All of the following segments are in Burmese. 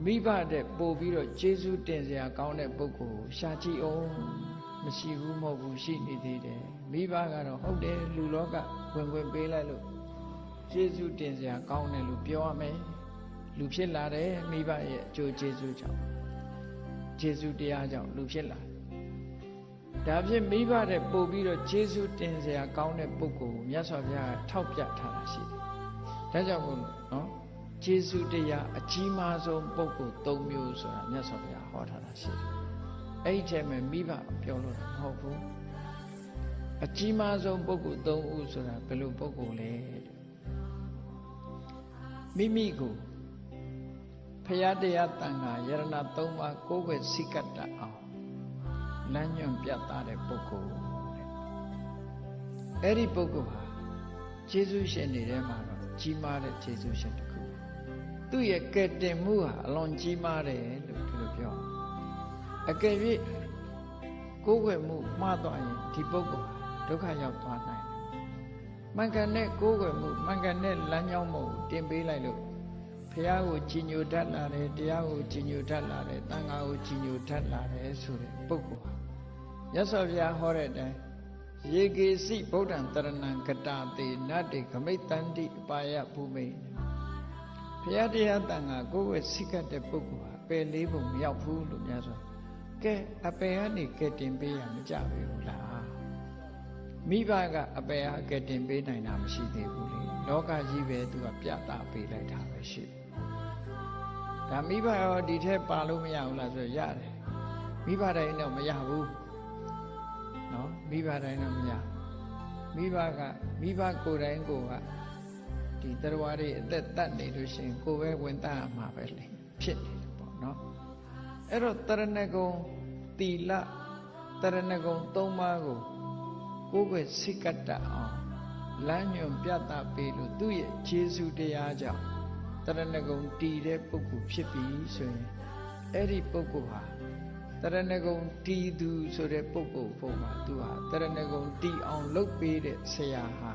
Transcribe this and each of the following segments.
မိဘတဲ့ပို့ပြီးတော့ကျေးဇူးတင်စရာကောင်းတဲ့ပုဂ္ဂိုလ်ရှာကြည့်အောင်မရှိဘူးမဟုတ်ဘူးရှိနေသေးတယ်မိဘကတော့ဟုတ်တယ်လူလောကဝင်ပေးလိုက်လို့ကျေးဇူးတင်စရာကောင်းတယ်လို့ပြောရမယ်လူဖြစ်လာတယ်မိဘရဲ့အကျိုးကျေးဇူးကြောင့်ကျေးဇူးတရားကြောင့်လူဖြစ်လာဒါဖြင့်မိဘတဲ့ပို့ပြီးတော့ကျေးဇူးတင်စရာကောင်းတဲ့ပုဂ္ဂိုလ်မြတ်စွာဘုရားထောက်ပြထားတာရှိတယ်ဒါကြောင့်မို့နော်ကျေးဇူးတရားအကြီးမားဆုံးပုဂ္ဂိုလ်၃မျိုးဆိုတာမြတ်စွာဘုရားဟောထားတာရှိတယ်အဲ့ဒီထဲမှာမိဘပြောလို့မဟုတ်ဘူးအကြီးမားဆုံးပုဂ္ဂိုလ်၃ဦးဆိုတာဘယ်လိုပုဂ္ဂိုလ်လဲမိမိကိုဖရာတရားတန်ခါယရဏ၃ပါးကိုယ်ပဲစိကတအောင်လမ်းညွှန်ပြသတဲ့ပုဂ္ဂိုလ်အဲ့ဒီပုဂ္ဂိုလ်ဟာကျေးဇူးရှင်တွေထဲမှာတော့ကြီးမားတဲ့ကျေးဇူးရှင်တစ်ခုသူ့ရဲ့ကဲ့တင်မှုဟာအလွန်ကြီးမားတယ်လို့ဒီလိုပြောအကယ်၍ကိုယ်ွယ်မှုမှားသွားရင်ဒီပုဂ္ဂိုလ်ဟာဒုက္ခရောက်သွားနိုင်တယ်မှန်ကန်တဲ့ကိုယ်ွယ်မှုမှန်ကန်တဲ့လမ်းကြောင်းကိုတင်ပေးလိုက်လို့ဘုရားကိုကြည်ညိုတတ်လာတယ်တရားကိုကြည်ညိုတတ်လာတယ်သံဃာကိုကြည်ညိုတတ်လာတယ်ဆိုတဲ့ပုဂ္ဂိုလ်ဟာမြတ်စွာဘုရားဟောတဲ့အတိုင်းယေကေစီဗုဒ္ဓံတရဏံကတာတေနတ္တိဂမိတ်တန္တိအပါယဘူမိဘုရားတရားတန်ခါကိုယ်ဝဲစိတ်ကတဲ့ပုဂ္ဂိုလ်ဟာပယ်လေးပုံမရောက်ဘူးလို့များဆိုကဲအပယ်ကနေကဲတင်ပေးရမကြဘူးလားမိဘကအပယ်ဟာကဲတင်ပေးနိုင်တာမရှိသေးဘူးလေလောကကြီးပဲသူကပြသပေးလိုက်တာပဲရှိတယ်ဒါမိဘရောဒီထက်ပါလို့မရဘူးလားဆိုရတယ်မိဘတိုင်းတော့မရဘူးနော်မိဘတိုင်းတော့မရမိဘကိုယ်တိုင်ကိုကဒီတရားတွေအသက်တတ်နေလို့ရှိရင်ကိုယ်ပဲဝင်တတ်မှာပဲလေဖြစ်နေတယ်ပေါ့နော်အဲ့တော့တရဏဂုံသီလတရဏဂုံ၃ပါးကိုကိုယ်ပဲစိတ်ကတအောင်လမ်းညွှန်ပြသပေးလို့သူ့ရဲ့ခြေဆုတရားကြောင့်တရဏဂုံတည်တဲ့ပုဂ္ဂိုလ်ဖြစ်ပြီဆိုရင်အဲ့ဒီပုဂ္ဂိုလ်ဟာတရဏဂုံတည်သူဆိုတဲ့ပုဂ္ဂိုလ်ပုံမှာသူဟာတရဏဂုံတည်အောင်လုပ်ပေးတဲ့ဆရာဟာ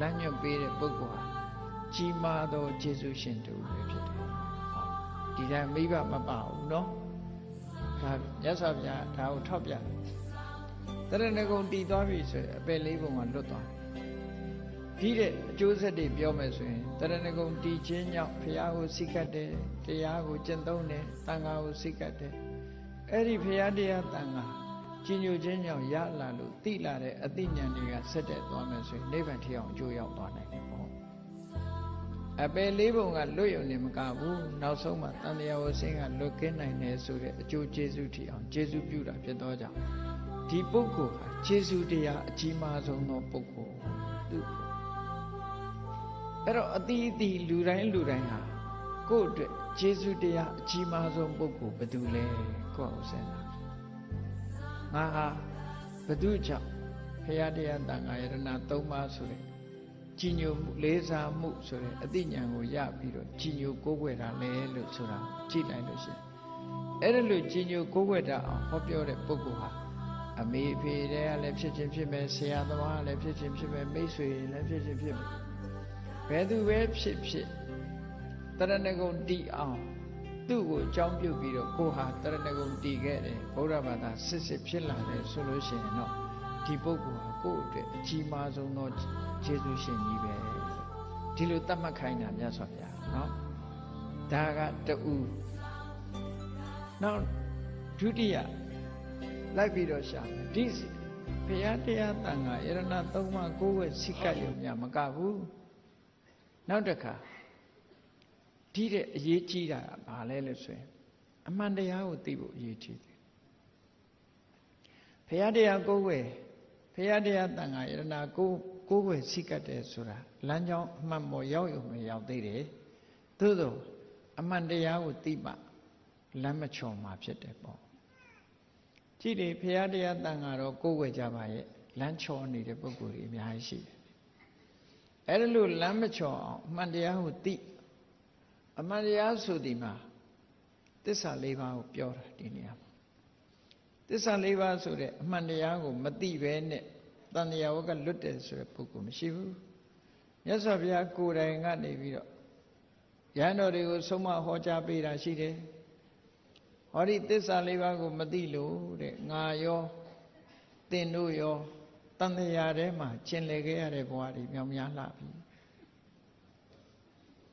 လမ်းညွှန်ပေးတဲ့ပုဂ္ဂိုလ်ဟာကြီးမားသောကျေးဇူးရှင်တူပဲဖြစ်တယ်။ဒီတိုင်းမိဘမပါဘူးနော်။ဒါမြတ်စွာဘုရားဒါကိုထောက်ပြတယ်။တရဏဂုံတည်သွားပြီဆိုရင်အပယ်လေးပုံကလွတ်သွားတယ်။ဒီတဲ့အကျိုးဆက်တွေပြောမယ်ဆိုရင်တရဏဂုံတည်ခြင်းကြောင့်ဘုရားကိုစိတ်ကတ်တယ်၊တရားကိုကျင့်သုံးတယ်၊သံဃာကိုစိတ်ကတ်တယ်။အဲ့ဒီဘုရားတရားသံဃာကြည်ညိုခြင်းကြောင့်ရလာလို့သိလာတဲ့အသိဉာဏ်တွေကဆက်တက်သွားမယ်ဆိုရင်နိဗ္ဗာန်ထိအောင်အကျိုးရောက်သွားနိုင်တယ်ပေါ့အပယ်လေးပုံကလွတ်ရုံနဲ့မကဘူးနောက်ဆုံးမှတန်တရားဝဆင်းကလွတ်ကင်းနိုင်တယ်ဆိုတဲ့အကျိုးကျေးဇူးထိအောင်ကျေးဇူးပြုတာဖြစ်သောကြောင့်ဒီပုဂ္ဂိုလ်ဟာကျေးဇူးတရားအကြီးမားဆုံးသောပုဂ္ဂိုလ်သူအဲ့တော့အတိအတိလူတိုင်းဟာကိုယ့်အတွက်ကျေးဇူးတရားအကြီးမားဆုံးပုဂ္ဂိုလ်ဘယ်သူလဲကိုယ့်အောင်စဉ်းစားငါဟာဘသူကြောင့်ဘုရားတရားတန်ခါယရဏ၃ပါးဆိုတဲ့ကြည်ညိုမှုလေးစားမှုဆိုတဲ့အသိဉာဏ်ကိုရပြီးတော့ကြည်ညိုကိုးကွယ်တာလဲလို့ဆိုတာကြည့်လိုက်လို့ရှိရင်အဲ့ဒါလို့ကြည်ညိုကိုးကွယ်တာအောင်ဟောပြောတဲ့ပုဂ္ဂိုလ်ဟာအမေဖေတွေကလည်းဖြစ်ခြင်းဖြစ်မယ်ဆရာသမားလည်းဖြစ်ခြင်းဖြစ်မယ်မိတ်ဆွေလည်းဖြစ်ခြင်းဖြစ်မယ်ဘယ်သူပဲဖြစ်တရဏဂုံတည်အောင်သူ့ကိုအကြောင်းပြုပြီးတော့ကိုဟာတရဏဂုံတည်ခဲ့တယ်ဗုဒ္ဓဘာသာစစ်ဖြစ်လာတယ်ဆိုလို့ရှိရင်တော့ဒီပုဂ္ဂိုလ်ဟာကိုယ့်အတွက်အကြီးမားဆုံးသောကျေးဇူးရှင်ကြီးပဲဒီလိုသတ်မှတ်ခိုင်းတာမြတ်စွာဘုရားနော်ဒါကတူနောက်ဒုတိယလိုက်ပြီးတော့ရှာမယ်ဒီဘုရားတရားတန်ခါယရဏ၃ပါးကိုယ်ဝဲစိတ်ကပ်ရုံများမကဘူးနောက်တစ်ခါဒီတဲ့အရေးကြီးတာဘာလဲလို့ဆိုရင်အမှန်တရားကိုသိဖို့အရေးကြီးတယ်ဘုရားတရားကိုယ်ဝဲဘုရားတရားတန်ခါယရဏကိုယ်ဝဲစိတ်ကပ်တယ်ဆိုတာလမ်းကြောင်းအမှန်ပေါ်ရောက်ရုံနဲ့ရောက်သေးတယ်သို့သောအမှန်တရားကိုသိမှလမ်းမချော်မှာဖြစ်တယ်ပေါ့ကြည့်လေဘုရားတရားတန်ခါတော့ကိုယ်ဝဲကြပါရဲ့လမ်းချော်နေတဲ့ပုဂ္ဂိုလ်တွေအများကြီးရှိတယ်အဲ့ဒါလို့လမ်းမချော်အောင်အမှန်တရားကိုသိအမှန်တရားဆိုဒီမှာသစ္စာ၄ပါးကိုပြောတာဒီနေရာမှာသစ္စာ၄ပါးဆိုတဲ့အမှန်တရားကိုမသိဘဲနဲ့တန်တရားဝကလွတ်တယ်ဆိုတဲ့ပုဂ္ဂိုလ်မရှိဘူးမြတ်စွာဘုရားကိုယ်တိုင်ကနေပြီးတော့ ယန္တော်တွေကိုဆုံးမဟောကြားပေးတာရှိတယ်ဟောဒီသစ္စာလေးပါးကိုမသိလို့တဲ့ငါရောသင်တို့ရောတန်တရားထဲမှာကျင်လည်ခဲ့ရတဲ့ဘဝတွေမြောက်များလှပြီ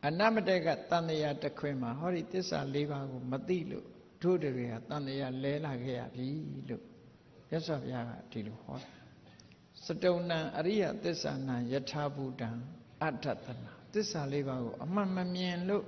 အနမတက်ကတန်တရားတစ်ခွင်မှာဟောဒီသစ္စာလေးပါးကိုမသိလို့တို့တွေကတန်တရားလဲလာခဲ့ရပြီလို့မြတ်စွာဘုရားကဒီလိုဟောစတုဏံအရိယသစ္စာနံယထာဘူတံအဋ္ဌတနာသစ္စာလေးပါးကိုအမှန်မမြင်လို့